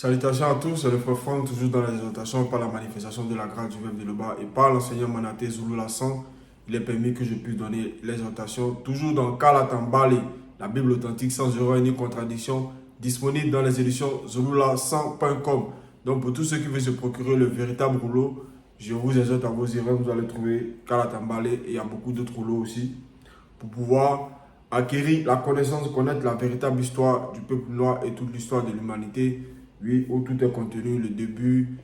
Salutations à tous, c'est le frère Franck, toujours dans les exhortations par la manifestation de la grâce du Verbe de Loba et par l'enseignant Manaté Zulu Lassan. Il est permis que je puisse donner l'exhortation toujours dans Kalatambali, la Bible authentique sans erreur ni contradiction, disponible dans les éditions zululassan.com. Donc pour tous ceux qui veulent se procurer le véritable rouleau, je vous exhorte à vos erreurs, vous allez trouver Kalatambali et il y a beaucoup d'autres rouleaux aussi pour pouvoir acquérir la connaissance, connaître la véritable histoire du peuple noir et toute l'histoire de l'humanité. Oui, où tout est contenu, le début,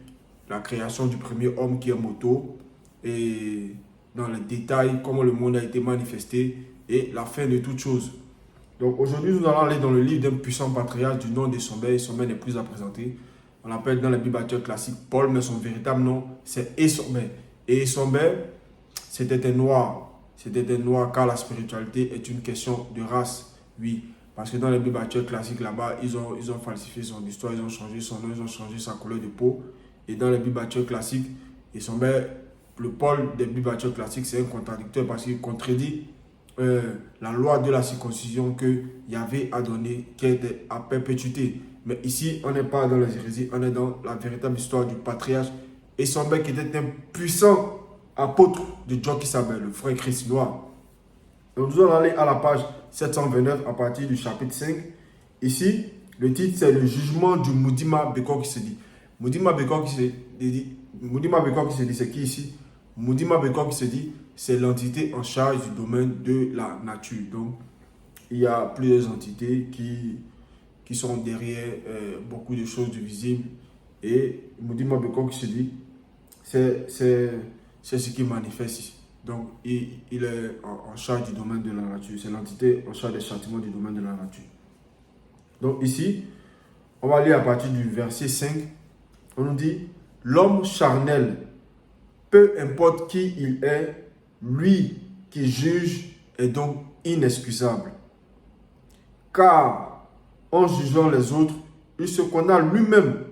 la création du premier homme qui est moto, et dans les détails, comment le monde a été manifesté, et la fin de toute chose. Donc aujourd'hui, nous allons aller dans le livre d'un puissant patriarche du nom de Somber. Somber n'est plus à présenter. On l'appelle dans la Bible actuelle classique Paul, mais son véritable nom, c'est Esomber. Et Esomber, c'était un noir. C'était un noir car la spiritualité est une question de race, oui. Parce que dans les Bibles actuelles classiques là-bas, ils ont falsifié son histoire, ils ont changé son nom, ils ont changé sa couleur de peau. Et dans les Bibles actuelles classiques, le Paul des Bibles actuelles classiques, c'est un contradicteur parce qu'il contredit la loi de la circoncision que Yahvé a donnée, qui est à perpétuité. Mais ici, on n'est pas dans les hérésies, on est dans la véritable histoire du patriarche Esomber qui était un puissant apôtre de Dieu qui s'appelle le frère Christ noir. Donc nous allons aller à la page 729 à partir du chapitre 5. Ici, le titre c'est le jugement du Moudima Bekor qui se dit. Moudima Bekor qui se dit, c'est qui ici? Moudima Bekor qui se dit, c'est l'entité en charge du domaine de la nature. Donc, il y a plusieurs entités qui sont derrière beaucoup de choses du visible. Et Moudima Bekor qui se dit, c'est ce qui manifeste ici. Donc, il est en charge du domaine de la nature. C'est l'entité en charge des châtiments du domaine de la nature. Donc, ici, on va lire à partir du verset 5. On nous dit, l'homme charnel, peu importe qui il est, lui qui juge est donc inexcusable. Car, en jugeant les autres, il se condamne lui-même,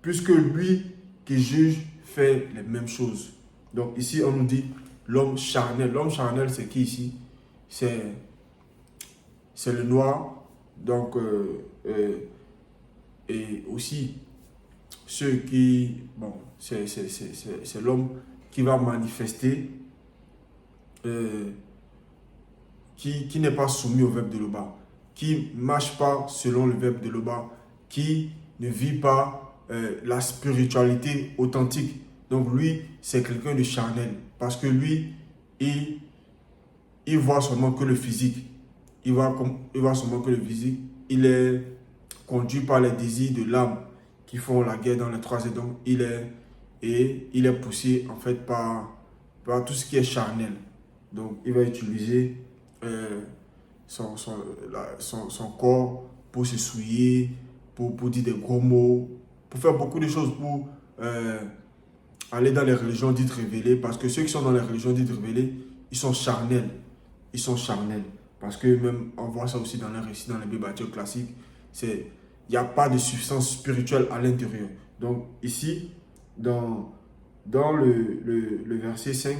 puisque lui qui juge fait les mêmes choses. Donc, ici, on nous dit, l'homme charnel. L'homme charnel, c'est qui ici? C'est le noir. Donc, et aussi, ceux qui... Bon, c'est l'homme qui va manifester, qui n'est pas soumis au verbe de Loba, qui ne marche pas selon le verbe de Loba, qui ne vit pas la spiritualité authentique. Donc lui, c'est quelqu'un de charnel. Parce que lui, il voit seulement que le physique. Il voit seulement que le physique. Il est conduit par les désirs de l'âme qui font la guerre dans les trois. Et donc, il est poussé en fait par tout ce qui est charnel. Donc, il va utiliser son corps pour se souiller, pour dire des gros mots, pour faire beaucoup de choses, pour aller dans les religions dites révélées, parce que ceux qui sont dans les religions dites révélées, ils sont charnels. Ils sont charnels. Parce que même, on voit ça aussi dans les récits, dans les Bibles classiques, il n'y a pas de substance spirituelle à l'intérieur. Donc ici, dans le verset 5,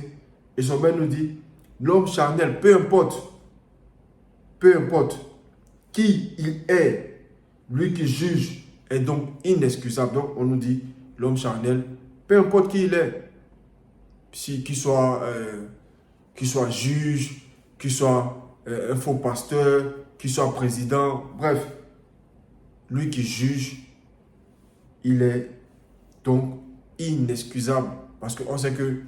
Esomber nous dit, l'homme charnel, peu importe qui il est, lui qui juge est donc inexcusable. Donc on nous dit, l'homme charnel, peu importe qui il est, qu'il soit juge, qu'il soit un faux pasteur, qu'il soit président, bref, lui qui juge, il est donc inexcusable. Parce qu'on sait que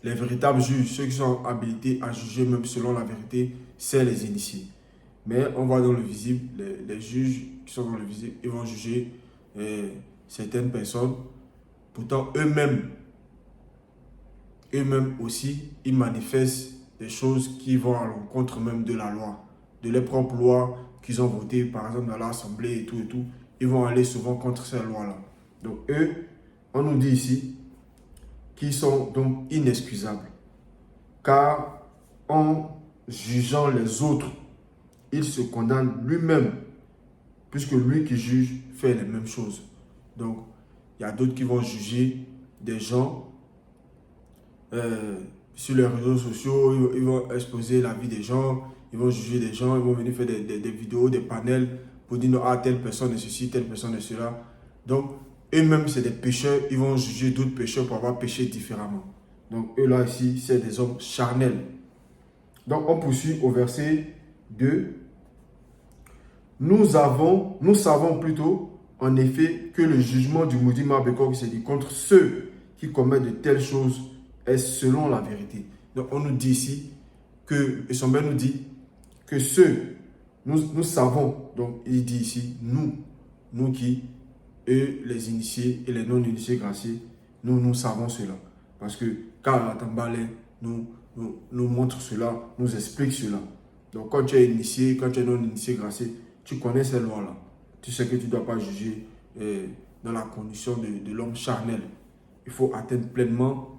les véritables juges, ceux qui sont habilités à juger même selon la vérité, c'est les initiés. Mais on voit dans le visible, les juges qui sont dans le visible, ils vont juger certaines personnes. Pourtant, eux-mêmes aussi, ils manifestent des choses qui vont à l'encontre même de la loi, de leurs propres lois qu'ils ont votées, par exemple dans l'Assemblée et tout. Ils vont aller souvent contre ces lois-là. Donc eux, on nous dit ici qu'ils sont donc inexcusables. Car en jugeant les autres, il se condamne lui-même, puisque lui qui juge fait les mêmes choses. Donc, il y a d'autres qui vont juger des gens sur les réseaux sociaux, ils vont exposer la vie des gens, ils vont juger des gens, ils vont venir faire des vidéos, des panels pour dire non, ah, telle personne est ceci, telle personne est cela. Donc, eux-mêmes, c'est des pécheurs, ils vont juger d'autres pécheurs pour avoir péché différemment. Donc, eux là, ici, c'est des hommes charnels. Donc, on poursuit au verset 2. Nous savons plutôt, en effet, que le jugement du maudit Marbekor qui s'est dit contre ceux qui commettent de telles choses est selon la vérité. Donc, on nous dit ici que, et son père nous dit que nous savons, donc il dit ici, nous qui, eux, les initiés et les non-initiés graciés, nous savons cela. Parce que Karl Atambale nous montre cela, nous explique cela. Donc quand tu es initié, quand tu es non-initié gracié, tu connais ces lois-là. Tu sais que tu ne dois pas juger dans la condition de l'homme charnel. Il faut atteindre pleinement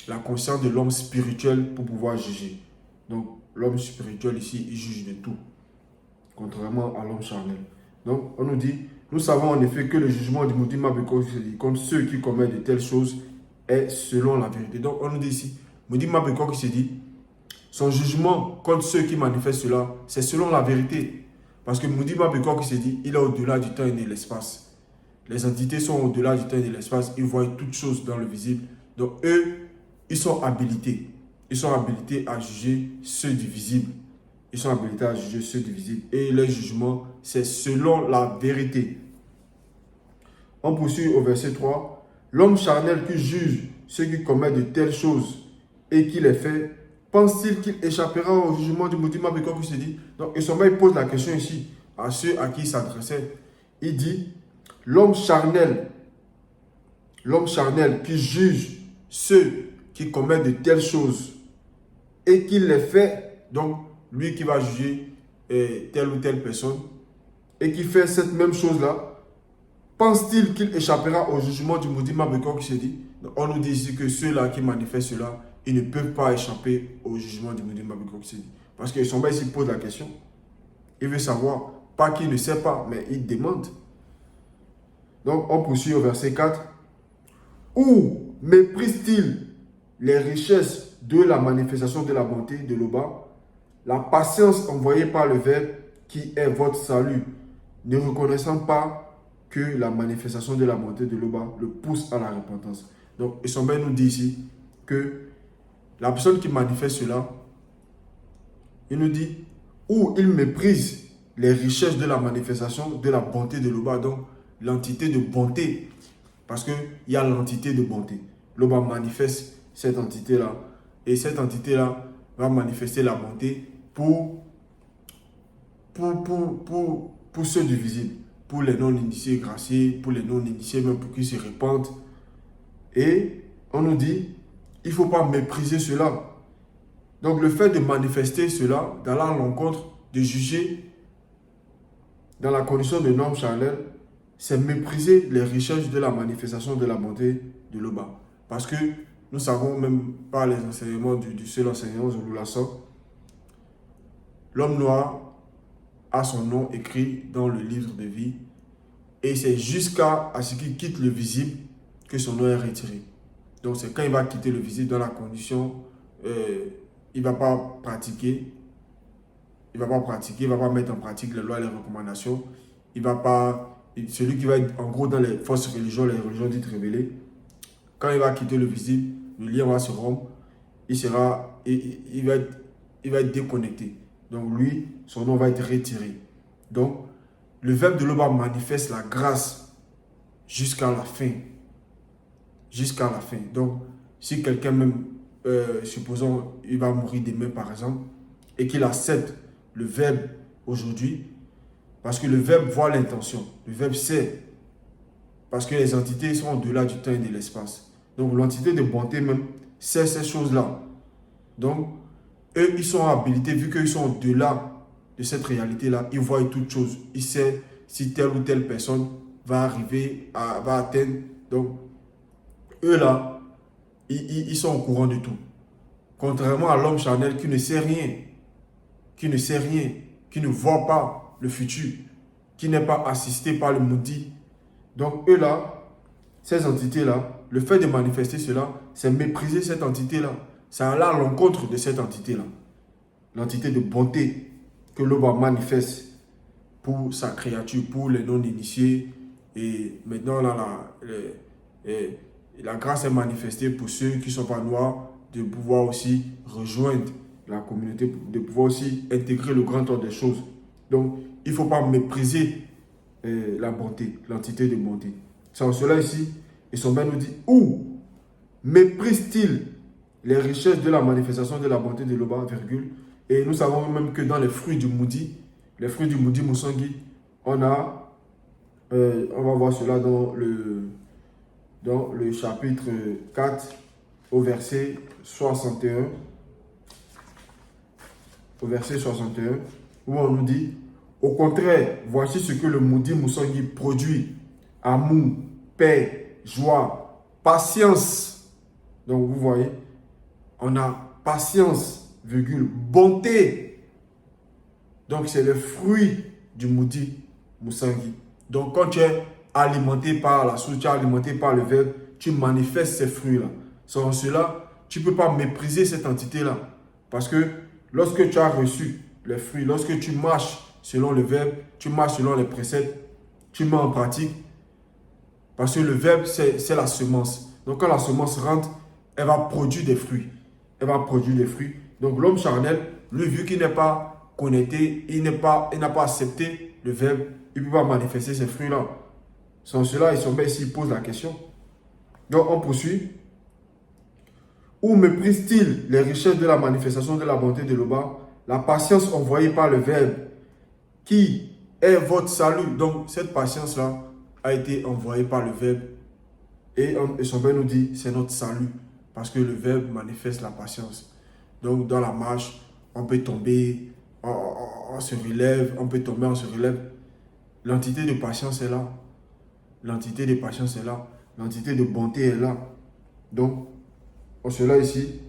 la conscience de l'homme spirituel pour pouvoir juger. Donc l'homme spirituel ici, il juge de tout, contrairement à l'homme charnel. Donc on nous dit, nous savons en effet que le jugement du maudit Marbekor contre ceux qui commettent de telles choses est selon la vérité. Donc on nous dit ici, maudit Marbekor qui se dit, son jugement contre ceux qui manifestent cela, c'est selon la vérité. Parce que maudit Marbekor qui se dit, il est au-delà du temps et de l'espace. Les entités sont au-delà du temps et de l'espace, ils voient toutes choses dans le visible. Donc eux, ils sont habilités. Ils sont habilités à juger ceux du visible. Ils sont habilités à juger ceux du visible. Et leur jugement, c'est selon la vérité. On poursuit au verset 3. L'homme charnel qui juge ceux qui commettent de telles choses et qui les fait, pense-t-il qu'il échappera au jugement du maudit Marbekor qui se dit? Donc, et son maître pose la question ici à ceux à qui il s'adressait. Il dit, l'homme charnel qui juge ceux qui commettent de telles choses et qui les fait, donc lui qui va juger telle ou telle personne et qui fait cette même chose-là, pense-t-il qu'il échappera au jugement du maudit Marbekor qui se dit? Donc, on nous dit ici que ceux-là qui manifestent cela, ils ne peuvent pas échapper au jugement du maudit Marbekor qui se dit. Parce que son maître ici pose la question. Il veut savoir, pas qu'il ne sait pas, mais il demande. Donc on poursuit au verset 4. Où méprise-t-il les richesses de la manifestation de la bonté de l'Oba, la patience envoyée par le Verbe qui est votre salut, ne reconnaissant pas que la manifestation de la bonté de l'Oba le pousse à la repentance. Donc, Essombe nous dit ici que la personne qui manifeste cela, il nous dit où il méprise les richesses de la manifestation de la bonté de l'Oba, donc l'entité de bonté, parce qu'il y a l'entité de bonté. L'Oba manifeste cette entité-là, et cette entité-là va manifester la bonté pour ceux du visible, pour les non-initiés graciés, pour les non-initiés, même pour qu'ils se répandent. Et on nous dit, il ne faut pas mépriser cela. Donc le fait de manifester cela, d'aller à l'encontre, de juger dans la condition de normes charnelles, c'est mépriser les richesses de la manifestation de la bonté de l'Oba. Parce que nous savons même par les enseignements du seul enseignant Zululasson, l'homme noir a son nom écrit dans le livre de vie et c'est jusqu'à ce qu'il quitte le visible que son nom est retiré. Donc c'est quand il va quitter le visible dans la condition, il ne va pas pratiquer, il ne va pas mettre en pratique les lois et les recommandations, il va pas, celui qui va être en gros dans les fausses religions, les religions dites révélées, quand il va quitter le visible, le lien va se rompre, il va être déconnecté. Donc lui, son nom va être retiré. Donc, le Verbe de l'Oba manifeste la grâce jusqu'à la fin. Jusqu'à la fin. Donc, si quelqu'un même, supposons, il va mourir demain par exemple, et qu'il accepte le Verbe aujourd'hui, parce que le Verbe voit l'intention. Le Verbe sait. Parce que les entités sont au-delà du temps et de l'espace. Donc, l'entité de bonté même sait ces choses-là. Donc, eux, ils sont habilités, vu qu'ils sont au-delà de cette réalité-là, ils voient toutes choses. Ils savent si telle ou telle personne va arriver, va atteindre. Donc, eux là, ils sont au courant de tout. Contrairement à l'homme charnel qui ne sait rien, qui ne voit pas le futur, qui n'est pas assisté par le maudit. Donc, eux là, ces entités-là, le fait de manifester cela, c'est mépriser cette entité-là. Ça allait à l'encontre de cette entité-là. L'entité de bonté. que l'Oba manifeste pour sa créature, pour les non-initiés. Et maintenant, là, la grâce est manifestée pour ceux qui ne sont pas noirs de pouvoir aussi rejoindre la communauté, de pouvoir aussi intégrer le grand ordre des choses. Donc, il ne faut pas mépriser la bonté, l'entité de bonté. C'est en cela ici, et son Ben nous dit, où méprise-t-il les richesses de la manifestation de la bonté de l'Oba, virgule. Et nous savons même que dans les fruits du Moudi Moussangi, on va voir cela dans le chapitre 4, au verset 61. Au verset 61, où on nous dit, au contraire, voici ce que le Moudi Moussangi produit: amour, paix, joie, patience. Donc vous voyez, on a patience, virgule, bonté. Donc c'est le fruit du Moudi Moussangi. Donc quand tu es alimenté par la source, tu es alimenté par le verbe, tu manifestes ces fruits-là. Sans cela, tu ne peux pas mépriser cette entité-là. Parce que lorsque tu as reçu les fruits, lorsque tu marches selon le verbe, tu marches selon les préceptes, tu mets en pratique. Parce que le verbe, c'est la semence. Donc quand la semence rentre, elle va produire des fruits. Elle va produire des fruits. Donc l'homme charnel, lui, vu qu'il n'est pas connecté, il n'a pas accepté le verbe, il ne peut pas manifester ces fruits-là. Sans cela, ici, il pose la question. Donc on poursuit. Où méprise-t-il les richesses de la manifestation de la bonté de l'Oba, la patience envoyée par le verbe, qui est votre salut? Donc cette patience-là a été envoyée par le verbe. Et son père nous dit, c'est notre salut. Parce que le verbe manifeste la patience. Donc dans la marche, on peut tomber, on se relève, on peut tomber, on se relève. L'entité de patience est là. L'entité de patience est là. L'entité de bonté est là. Donc, en cela ici,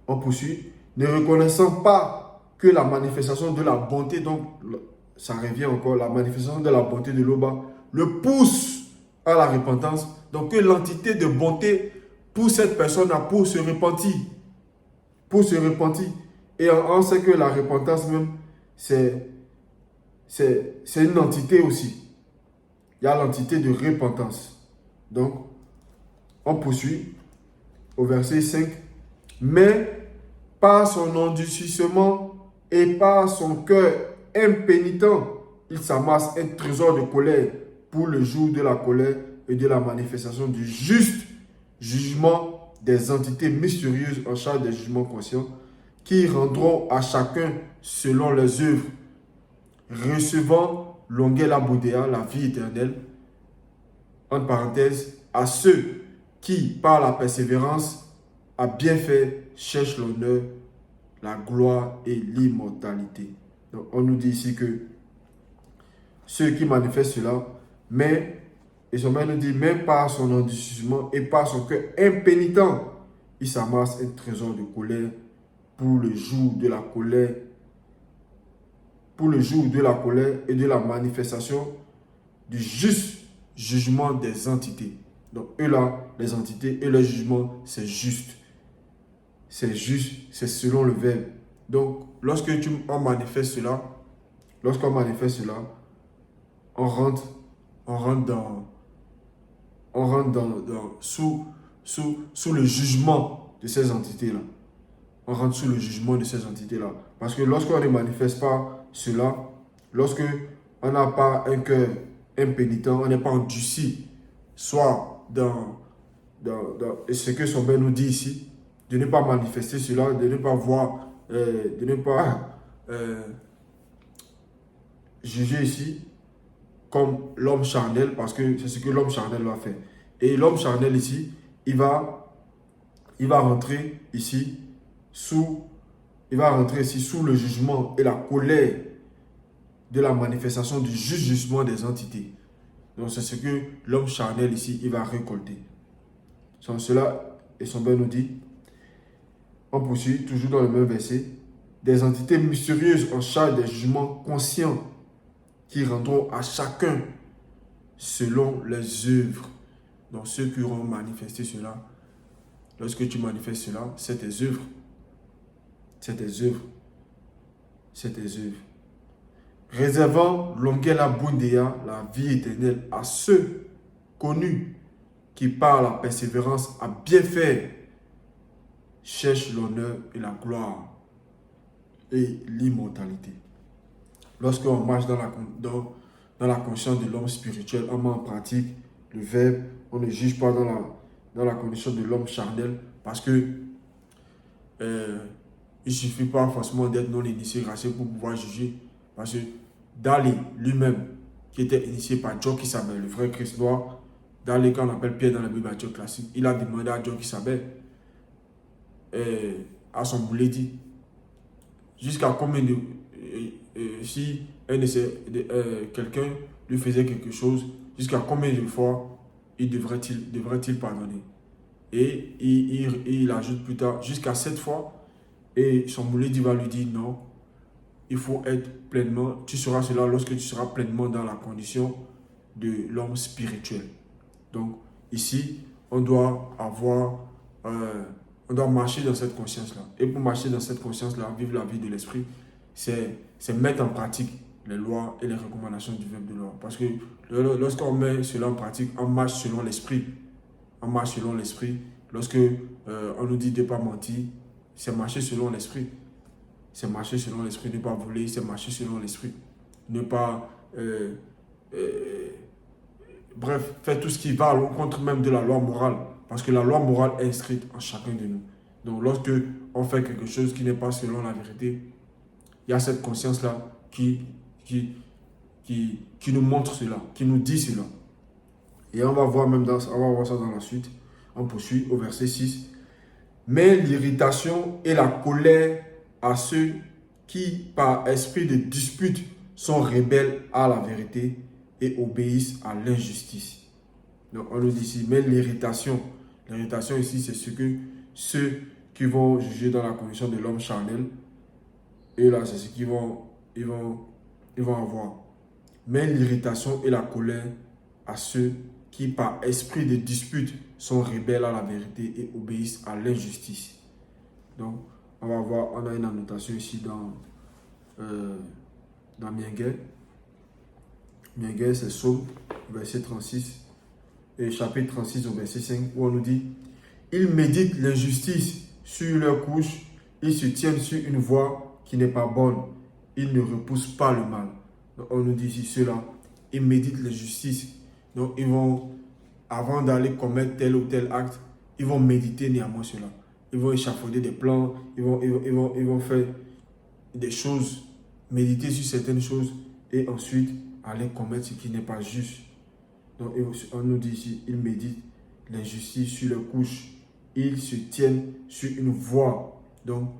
on poursuit. Ne reconnaissant pas que la manifestation de la bonté, donc ça revient encore, la manifestation de la bonté de l'Oba, le pousse à la repentance. Donc que l'entité de bonté pousse cette personne à pour se repentir. Pour se repentir. Et on sait que la repentance même, c'est une entité aussi. Il y a l'entité de repentance. Donc, on poursuit au verset 5. Mais par son endurcissement et par son cœur impénitent, il s'amasse un trésor de colère pour le jour de la colère et de la manifestation du juste jugement des entités mystérieuses en charge des jugements conscients, qui rendront à chacun selon les œuvres, recevant l'ongel Boudéa, la vie éternelle, entre parenthèses, à ceux qui, par la persévérance, à bien fait, cherchent l'honneur, la gloire et l'immortalité. Donc, on nous dit ici que ceux qui manifestent cela, mais, et son maître nous dit, même par son endurcissement et par son cœur impénitent, il s'amasse un trésor de colère pour le jour de la colère, pour le jour de la colère et de la manifestation du juste jugement des entités. Donc, eux là, les entités et le jugement, c'est juste. C'est juste, c'est selon le verbe. Donc, lorsque on manifeste cela, on rentre sous le jugement de ces entités-là. On rentre sous le jugement de ces entités-là. Parce que lorsqu'on ne manifeste pas cela, lorsque on n'a pas un cœur impénitent, on n'est pas endurci, soit dans ce que son père nous dit ici, de ne pas manifester cela, de ne pas voir, de ne pas juger ici comme l'homme charnel, parce que c'est ce que l'homme charnel va faire. Et l'homme charnel ici, il va rentrer ici sous le jugement et la colère de la manifestation du juste jugement des entités. Donc c'est ce que l'homme charnel ici, il va récolter. Sans cela, et son père nous dit, on poursuit toujours dans le même verset, des entités mystérieuses en charge des jugements conscients qui rendront à chacun selon les œuvres. Donc ceux qui auront manifesté cela, lorsque tu manifestes cela, c'est tes œuvres. C'est tes œuvres. c'est tes œuvres. Réservant l'ongela bundea, la vie éternelle, à ceux connus qui par la persévérance à bien faire cherchent l'honneur et la gloire et l'immortalité. Lorsqu'on marche dans la conscience de l'homme spirituel, on met en pratique le verbe, on ne juge pas dans la condition de l'homme charnel, parce que il ne suffit pas forcément d'être non initié gracieux pour pouvoir juger. Parce que Dali lui-même, qui était initié par Joe Kisabel, le frère Christ noir, Dali qu'on appelle Pierre dans la Bible classique, il a demandé à Joe Kisabel, à son bouleti, jusqu'à combien de... si quelqu'un lui faisait quelque chose, jusqu'à combien de fois devrait-il pardonner? Et il ajoute plus tard, jusqu'à 7 fois, et son bouleti va lui dire non, il faut être pleinement, tu seras cela lorsque tu seras pleinement dans la condition de l'homme spirituel. Donc ici, on doit marcher dans cette conscience-là. Et pour marcher dans cette conscience-là, vivre la vie de l'esprit, c'est mettre en pratique les lois et les recommandations du verbe de loi. Parce que lorsqu'on met cela en pratique, on marche selon l'esprit. On marche selon l'esprit. Lorsque on nous dit de ne pas mentir, c'est marcher selon l'esprit. C'est marcher selon l'esprit, ne pas voler, c'est marcher selon l'esprit. Ne pas... bref, faire tout ce qui va à l'encontre même de la loi morale. Parce que la loi morale est inscrite en chacun de nous. Donc lorsque on fait quelque chose qui n'est pas selon la vérité, il y a cette conscience-là qui nous montre cela, qui nous dit cela. Et on va voir ça dans la suite. On poursuit au verset 6. Mais l'irritation et la colère à ceux qui, par esprit de dispute, sont rebelles à la vérité et obéissent à l'injustice. Donc on nous dit ici, mais l'irritation ici, c'est ceux qui vont juger dans la condition de l'homme charnel. Et là, c'est ce qu'ils vont avoir. Mais l'irritation et la colère à ceux qui, par esprit de dispute, sont rebelles à la vérité et obéissent à l'injustice. Donc, on va voir, on a une annotation ici dans Mienguel. Mienguel, c'est Psaume, verset 36, et chapitre 36 au verset 5, où on nous dit « Ils méditent l'injustice sur leur couche, ils se tiennent sur une voie qui n'est pas bonne, ils ne repoussent pas le mal. » Donc, on nous dit ici cela, ils méditent l'injustice. Donc, ils vont, avant d'aller commettre tel ou tel acte, ils vont méditer néanmoins cela. Ils vont échafauder des plans, ils vont faire des choses, méditer sur certaines choses et ensuite aller commettre ce qui n'est pas juste. Donc on nous dit ici, ils méditent l'injustice sur leur couche. Ils se tiennent sur une voie. Donc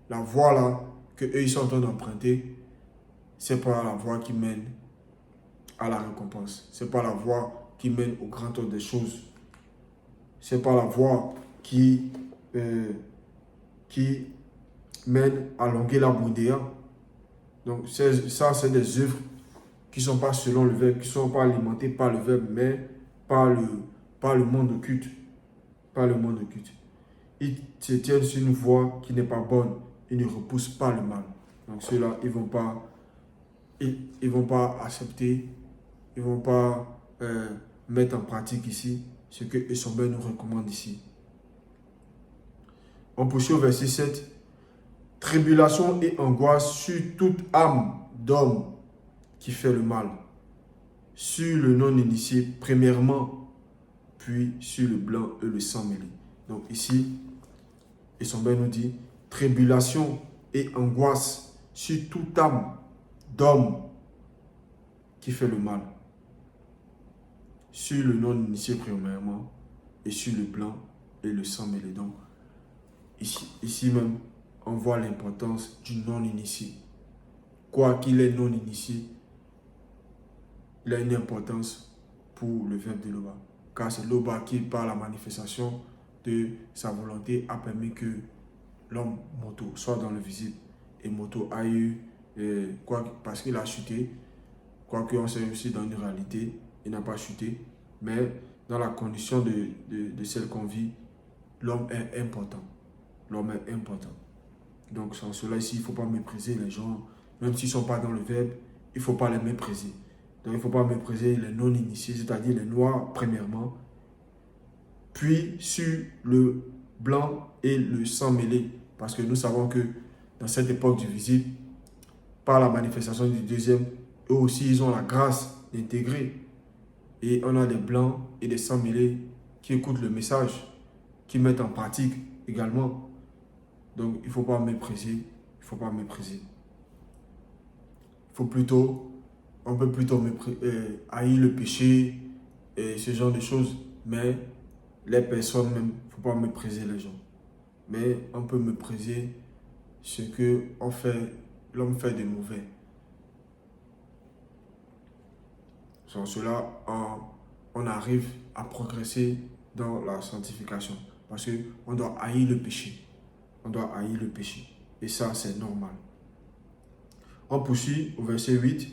la voie là que eux ils sont en train d'emprunter, c'est pas la voie qui mène à la récompense. C'est pas la voie qui mène au grand ordre des choses. C'est pas la voie qui mène à l'ongela bundea. Donc ça, c'est des œuvres qui ne sont pas selon le verbe, qui ne sont pas alimentées par le verbe, mais par le monde occulte. Par le monde occulte. Ils se tiennent sur une voie qui n'est pas bonne. Ils ne repoussent pas le mal. Donc ceux-là, ils ne vont pas accepter, ils ne vont pas mettre en pratique ici ce que Esomber nous recommande ici. On poursuit au verset 7. Tribulation et angoisse sur toute âme d'homme qui fait le mal, sur le non-initié premièrement, puis sur le blanc et le sang mêlé. Donc ici, Esomber nous dit tribulation et angoisse sur toute âme d'homme qui fait le mal, sur le non-initié premièrement et sur le blanc et le sang mêlé. Donc ici même, on voit l'importance du non-initié. Quoi qu'il est non-initié, il a une importance pour le verbe de Loba. Car c'est Loba qui, par la manifestation de sa volonté, a permis que l'homme Moto soit dans le visible. Et Moto a eu, parce qu'il a chuté, quoique on sait aussi dans une réalité, il n'a pas chuté, mais dans la condition de celle qu'on vit, l'homme est important. L'homme est important. Donc, sans cela ici, il ne faut pas mépriser les gens même s'ils ne sont pas dans le verbe, il ne faut pas les mépriser. Donc il ne faut pas mépriser les non-initiés, c'est-à-dire les noirs premièrement, puis sur le blanc et le sang mêlé. Parce que nous savons que dans cette époque du visible, par la manifestation du deuxième, eux aussi ils ont la grâce d'intégrer. Et on a des blancs et des sangs mêlés qui écoutent le message, qui mettent en pratique également. Donc il ne faut pas mépriser, il ne faut pas mépriser. Il faut plutôt, on peut plutôt haïr le péché et ce genre de choses, mais les personnes même, il ne faut pas mépriser les gens. Mais on peut mépriser ce que l'homme fait de mauvais. Sans cela, on arrive à progresser dans la sanctification. Parce qu'on doit haïr le péché. On doit haïr le péché. Et ça, c'est normal. On poursuit au verset 8.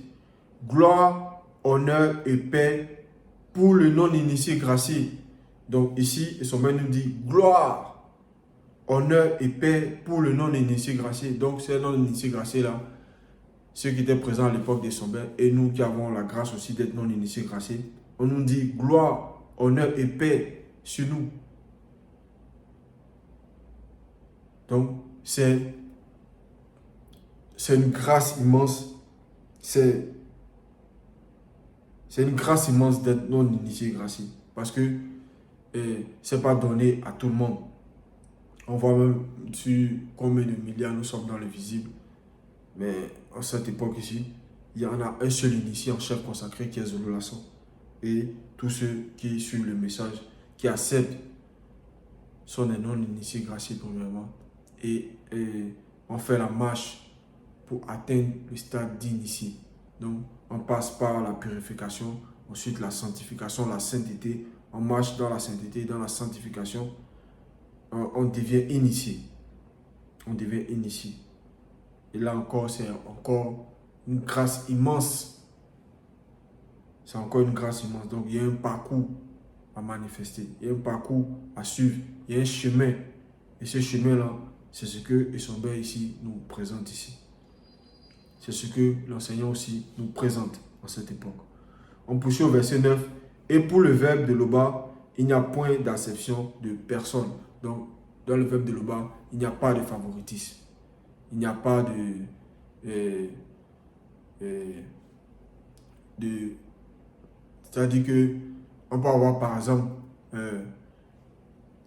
Gloire, honneur et paix pour le non-initié gracié. Donc ici, le sommet nous dit gloire, honneur et paix pour le non-initié gracié. Donc ces non-initiés graciés là, ceux qui étaient présents à l'époque des sombres et nous qui avons la grâce aussi d'être non-initiés graciés, on nous dit gloire, honneur et paix sur nous. Donc c'est une grâce immense. C'est une grâce immense d'être non-initié gracié. Parce que ce n'est pas donné à tout le monde. On voit même sur combien de milliards nous sommes dans le visible. Mais à cette époque ici, il y en a un seul initié en chef consacré qui est Zulu Lasson. Et tous ceux qui suivent le message, qui acceptent, sont des non-initiés graciés premièrement. Et on fait la marche pour atteindre le stade d'initié. Donc, on passe par la purification, ensuite la sanctification, la sainteté. On marche dans la sainteté, dans la sanctification. On devient initié. On devient initié. Et là encore, c'est encore une grâce immense. C'est encore une grâce immense. Donc, il y a un parcours à manifester. Il y a un parcours à suivre. Il y a un chemin. Et ce chemin-là, c'est ce que Essomber ici nous présente ici. C'est ce que l'enseignant aussi nous présente en cette époque. On poursuit au verset 9. Et pour le verbe de Loba, il n'y a point d'acception de personne. Donc, dans le verbe de Loba, il n'y a pas de favoritisme. Il n'y a pas c'est-à-dire que on peut avoir par exemple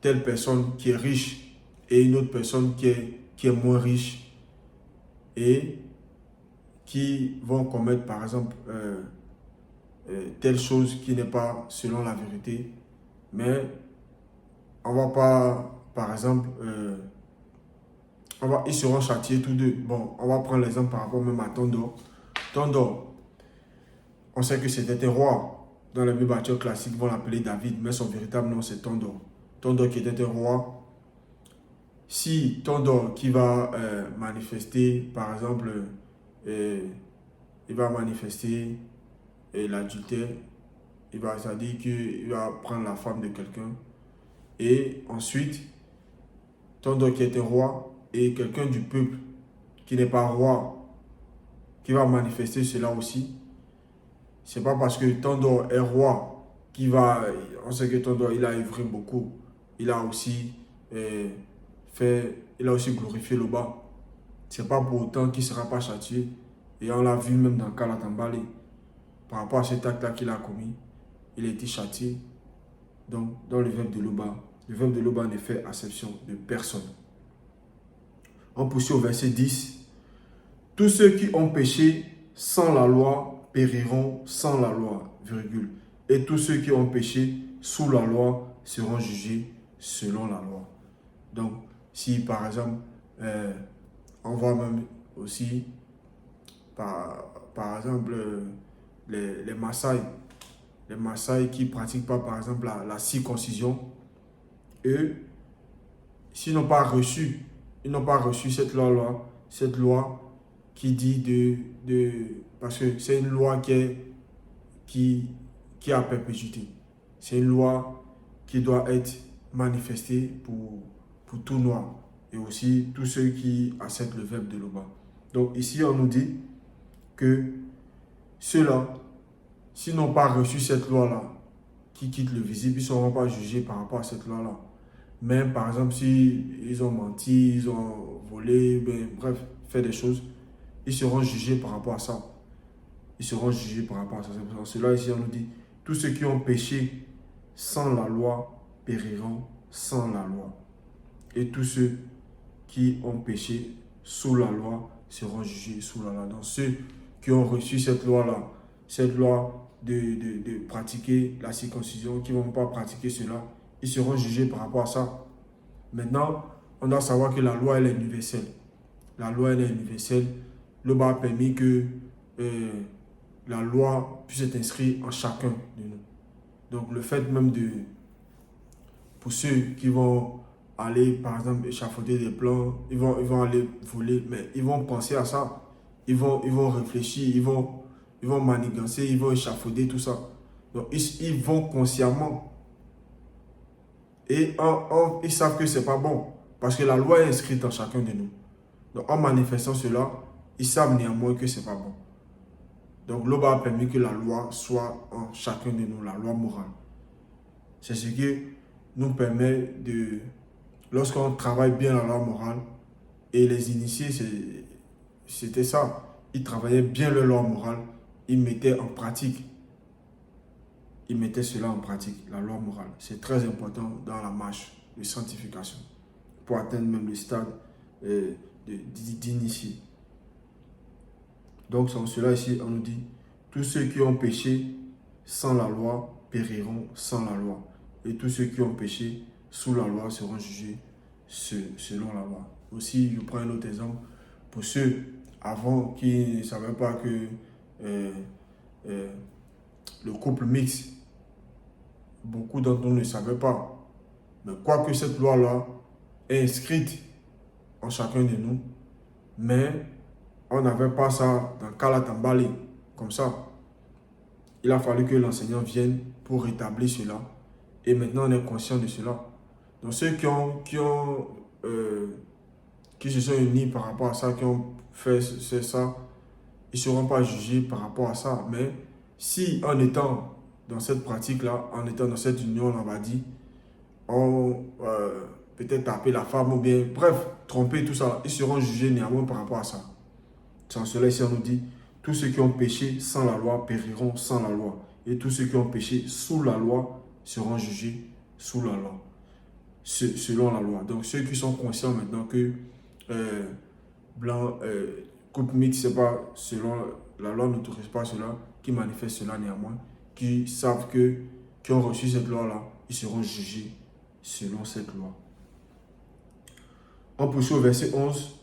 telle personne qui est riche et une autre personne qui est moins riche et qui vont commettre par exemple telle chose qui n'est pas selon la vérité, mais on va pas par exemple ils seront châtiés tous deux. Bon, on va prendre l'exemple par rapport même à Tondor. Tondor, on sait que c'était un roi. Dans la Bible classique, ils vont l'appeler David, mais son véritable nom c'est Tondor. Tondor qui était un roi. Si Tondor qui va manifester, par exemple, il va manifester l'adultère, c'est-à-dire qu'il va prendre la femme de quelqu'un. Et ensuite, Tondor qui est un roi, et quelqu'un du peuple qui n'est pas roi, qui va manifester cela aussi. C'est pas parce que Tondor est roi on sait que Tondor il a œuvré beaucoup. Il a aussi glorifié le bas. C'est pas pour autant qu'il ne sera pas châtié. Et on l'a vu même dans Kalatambale. Par rapport à cet acte-là qu'il a commis, il a été châtié. Donc, dans le verbe de Loba, le verbe de Loba ne fait acception de personne. On poursuit au verset 10. Tous ceux qui ont péché sans la loi périront sans la loi, virgule. Et tous ceux qui ont péché sous la loi seront jugés selon la loi. Donc, si par exemple, on voit même aussi, par exemple, les Maasai qui ne pratiquent pas, par exemple, la circoncision, eux, s'ils n'ont pas reçu, cette loi qui dit parce que c'est une loi qui a perpétuité. C'est une loi qui doit être manifestée pour tout noir et aussi tous ceux qui acceptent le verbe de Loba. Donc ici, on nous dit que ceux-là, s'ils n'ont pas reçu cette loi-là, qui quittent le visible, ils ne seront pas jugés par rapport à cette loi-là. Même par exemple, s'ils ont menti, ils ont volé, bref, fait des choses, ils seront jugés par rapport à ça. Ils seront jugés par rapport à ça. C'est pour cela, ici, on nous dit, tous ceux qui ont péché sans la loi périront sans la loi. Et tous ceux qui ont péché sous la loi seront jugés sous la loi. Donc ceux qui ont reçu cette loi-là, cette loi de pratiquer la circoncision, qui ne vont pas pratiquer cela, ils seront jugés par rapport à ça. Maintenant, on doit savoir que la loi, elle est universelle. La loi, elle est universelle. Le bas a permis que la loi puisse être inscrite en chacun de nous. Donc le fait même pour ceux qui vont aller, par exemple, échafauder des plans, ils vont aller voler, mais ils vont penser à ça. Ils vont réfléchir, ils vont manigancer, ils vont échafauder tout ça. Donc ils vont consciemment. Et ils savent que ce n'est pas bon. Parce que la loi est inscrite en chacun de nous. Donc en manifestant cela, ils savent néanmoins que ce n'est pas bon. Donc l'Aube a permis que la loi soit en chacun de nous, la loi morale. C'est ce qui nous permet de, lorsqu'on travaille bien la loi morale, et les initiés, c'était ça. Ils travaillaient bien leur loi morale, ils mettaient en pratique. Ils mettaient cela en pratique, la loi morale. C'est très important dans la marche de sanctification, pour atteindre même le stade d'initié. Donc, sans cela ici, on nous dit, tous ceux qui ont péché sans la loi périront sans la loi. Et tous ceux qui ont péché sous la loi seront jugés selon la loi. Aussi, je prends un autre exemple. Pour ceux avant qui ne savaient pas que le couple mixte, beaucoup d'entre nous ne savaient pas. Mais quoique cette loi-là est inscrite en chacun de nous, mais on n'avait pas ça dans Kalatambali, comme ça. Il a fallu que l'enseignant vienne pour rétablir cela. Et maintenant, on est conscient de cela. Donc, ceux qui se sont unis par rapport à ça, qui ont fait ça, ils ne seront pas jugés par rapport à ça. Mais si, en étant dans cette pratique-là, en étant dans cette union, on va dire, on peut-être taper la femme ou bien, bref, tromper, tout ça, ils seront jugés néanmoins par rapport à ça. Sans cela, ici, on nous dit, tous ceux qui ont péché sans la loi périront sans la loi. Et tous ceux qui ont péché sous la loi seront jugés sous la loi, selon la loi. Donc, ceux qui sont conscients maintenant que couple mixte, c'est pas selon la loi, n'autorise pas cela, qui manifestent cela néanmoins, qui savent qui ont reçu cette loi-là, ils seront jugés selon cette loi. On poursuit au verset 11.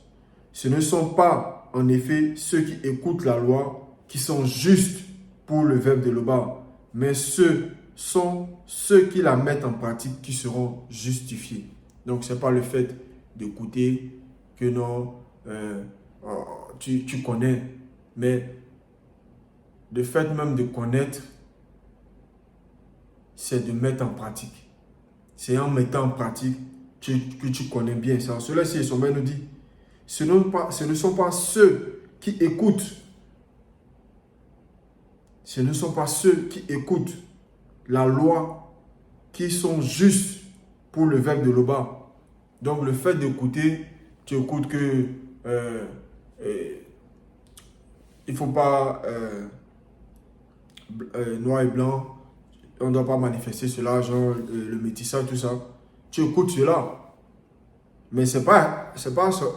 Ce ne sont pas, en effet, ceux qui écoutent la loi qui sont justes pour le verbe de l'Oba, mais ce sont ceux qui la mettent en pratique qui seront justifiés. Donc, ce n'est pas le fait d'écouter que non, tu connais, mais le fait même de connaître, c'est de mettre en pratique. C'est en mettant en pratique que tu connais bien ça. Cela-ci, son nous dit, ce ne sont pas ceux qui écoutent. Ce ne sont pas ceux qui écoutent la loi qui sont justes pour le verbe de l'Oba. Donc le fait d'écouter, tu écoutes que il ne faut pas noir et blanc, on ne doit pas manifester cela, genre le métissage, tout ça. Tu écoutes cela. Mais ce n'est pas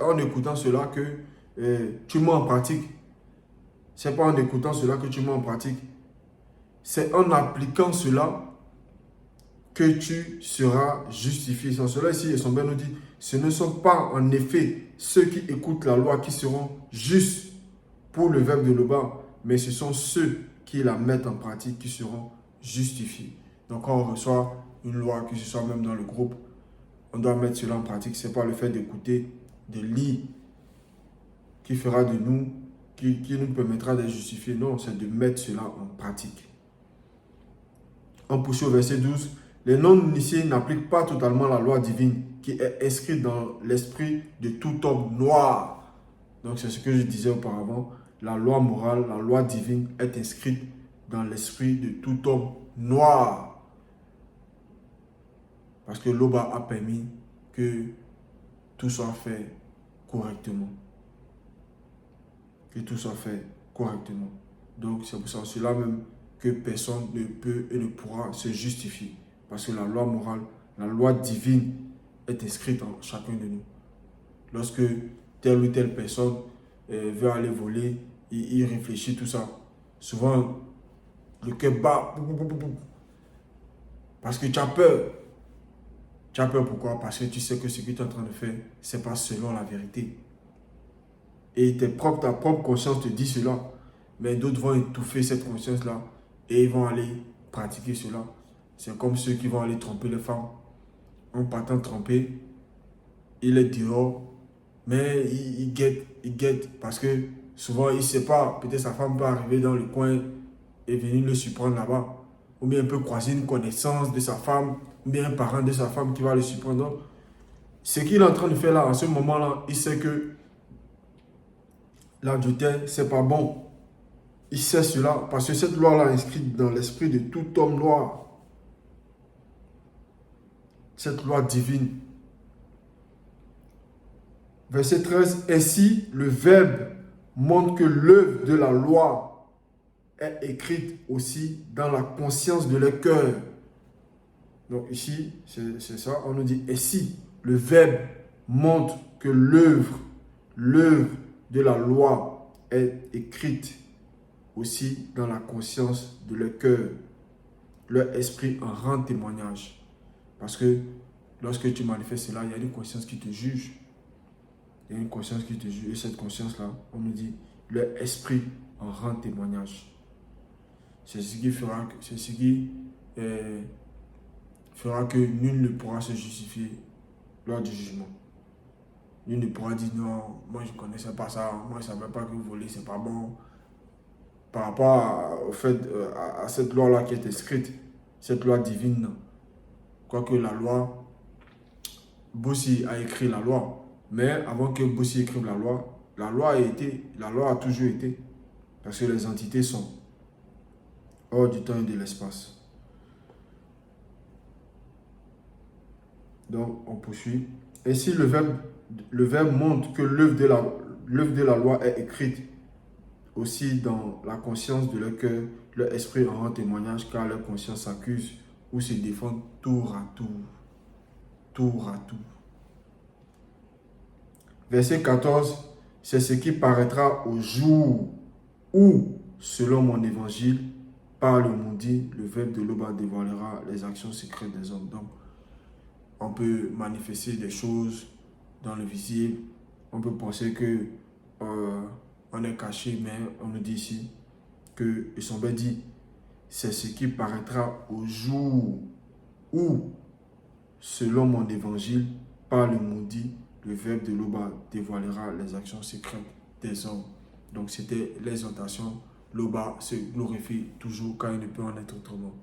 en écoutant cela que tu mets en pratique. Ce n'est pas en écoutant cela que tu mets en pratique. C'est en appliquant cela que tu seras justifié. Sans cela ici, son bien nous dit, ce ne sont pas en effet ceux qui écoutent la loi qui seront justes pour le verbe de l'Oba, mais ce sont ceux qui la mettent en pratique qui seront justifiés. Donc quand on reçoit une loi, que ce soit même dans le groupe, on doit mettre cela en pratique. Ce n'est pas le fait d'écouter, de lire, qui fera de nous, qui nous permettra de justifier. Non, c'est de mettre cela en pratique. On poursuit au verset 12. Les non-initiés n'appliquent pas totalement la loi divine qui est inscrite dans l'esprit de tout homme noir. Donc c'est ce que je disais auparavant. La loi morale, la loi divine est inscrite dans l'esprit de tout homme noir. Parce que l'Oba a permis que tout soit fait correctement. Que tout soit fait correctement. Donc c'est pour cela même que personne ne peut et ne pourra se justifier. Parce que la loi morale, la loi divine est inscrite en chacun de nous. Lorsque telle ou telle personne veut aller voler, il réfléchit tout ça. Souvent, le cœur bat. Parce que tu as peur. Tu as peur pourquoi? Parce que tu sais que ce que tu es en train de faire, ce n'est pas selon la vérité. Et ta propre conscience te dit cela. Mais d'autres vont étouffer cette conscience-là et ils vont aller pratiquer cela. C'est comme ceux qui vont aller tromper les femmes. En partant tromper, il est dehors, mais il guette parce que souvent il ne sait pas, peut-être sa femme peut arriver dans le coin et venir le surprendre là-bas. Ou bien il peut croiser une connaissance de sa femme, ou bien un parent de sa femme qui va le surprendre. Donc, ce qu'il est en train de faire là, en ce moment-là, il sait que l'adultère, c'est pas bon. Il sait cela parce que cette loi-là est inscrite dans l'esprit de tout homme noir. Cette loi divine. Verset 13. Ainsi, le Verbe montre que l'œuvre de la loi est écrite aussi dans la conscience de leur cœur. Donc ici, c'est ça, on nous dit ainsi, le Verbe montre que l'œuvre de la loi est écrite aussi dans la conscience de leur cœur. Leur esprit en rend témoignage. Parce que lorsque tu manifestes cela, il y a une conscience qui te juge. Il y a une conscience qui te juge. Et cette conscience-là, on nous dit, leur esprit en rend témoignage. C'est ce qui fera que nul ne pourra se justifier lors du jugement. Nul ne pourra dire non, moi je ne connaissais pas ça, moi je ne savais pas que voler c'est pas bon. Par rapport à cette loi-là qui est inscrite, cette loi divine, quoique la loi, Bossi a écrit la loi, mais avant que Bossi écrive la loi a toujours été, parce que les entités sont hors du temps et de l'espace. Donc, on poursuit. Ainsi, le verbe montre que l'œuvre de la loi est écrite aussi dans la conscience de leur cœur. Leur esprit en rend témoignage car leur conscience s'accuse ou se défend tour à tour. Tour à tour. Verset 14. C'est ce qui paraîtra au jour où, selon mon évangile, par le maudit, le Verbe de l'Oba dévoilera les actions secrètes des hommes. Donc, on peut manifester des choses dans le visible. On peut penser que on est caché, mais on nous dit ici que Isombe dit c'est ce qui paraîtra au jour où, selon mon évangile, par le maudit, le Verbe de l'Oba dévoilera les actions secrètes des hommes. Donc c'était l'exhortation. L'Oba se glorifie toujours quand il ne peut en être autrement.